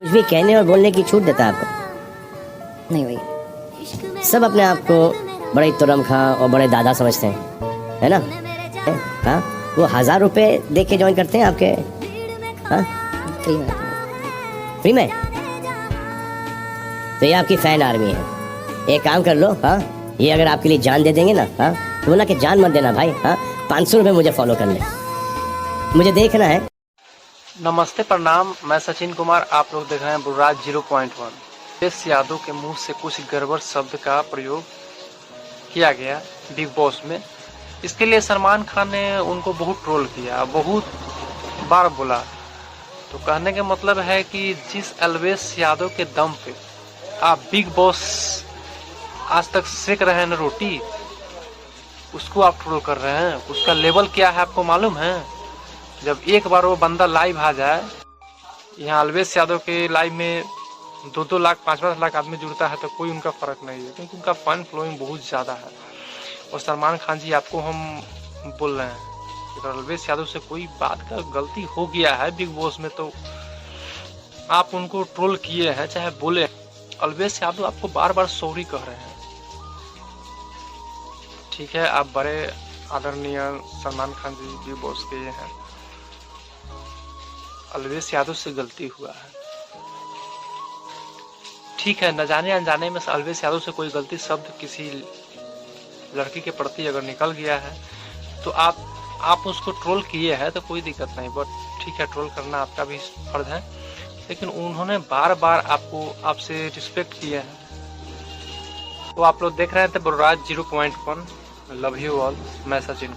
कुछ भी कहने और बोलने की छूट देता है आपको? नहीं भाई, सब अपने आप को बड़े तुरम खां और बड़े दादा समझते हैं, है ना? हाँ, वो 1000 रुपए दे के ज्वाइन करते हैं आपके? हाँ, फ्री में। फ्री में? तो ये आपकी फैन आर्मी है। एक काम कर लो, हाँ, ये अगर आपके लिए जान दे देंगे ना, हाँ, तो बोला कि जान मत देना भाई, हाँ, 500 रुपये मुझे फॉलो कर ले, मुझे देखना है। नमस्ते, प्रणाम। मैं सचिन कुमार, आप लोग देख रहे हैं बुर्राज 0.1। देश यादव के मुंह से कुछ गड़बड़ शब्द का प्रयोग किया गया बिग बॉस में। इसके लिए सलमान खान ने उनको बहुत ट्रोल किया, बहुत बार बोला। तो कहने का मतलब है कि जिस अलवेश यादव के दम पे आप बिग बॉस आज तक सेक रहे हैं ना रोटी, उसको आप ट्रोल कर रहे हैं। उसका लेवल क्या है आपको मालूम है? जब एक बार वो बंदा लाइव आ जाए, यहाँ अलवेश यादव के लाइव में 2-2 लाख 5-5 लाख आदमी जुड़ता है तो कोई उनका फर्क नहीं है, क्योंकि उनका फन फ्लोइंग बहुत ज़्यादा है। और सलमान खान जी, आपको हम बोल रहे हैं कि अलवेश यादव से कोई बात का गलती हो गया है बिग बॉस में, तो आप उनको ट्रोल किए हैं, चाहे बोले। अलवेश यादव आपको बार बार सॉरी कह रहे हैं। ठीक है, आप बड़े आदरणीय सलमान खान जी बिग बॉस के ये हैं। अलवेश यादव से गलती हुआ है, ठीक है, न जाने अनजाने में अलवेश यादव से कोई गलती शब्द किसी लड़की के प्रति अगर निकल गया है तो आप उसको ट्रोल किए हैं तो कोई दिक्कत नहीं, बट ठीक है, ट्रोल करना आपका भी फर्ज है। लेकिन उन्होंने बार बार आपसे रिस्पेक्ट किए हैं। तो आप लोग देख रहे थे बुर्राज 0.1। Love you all. मैं सचिन।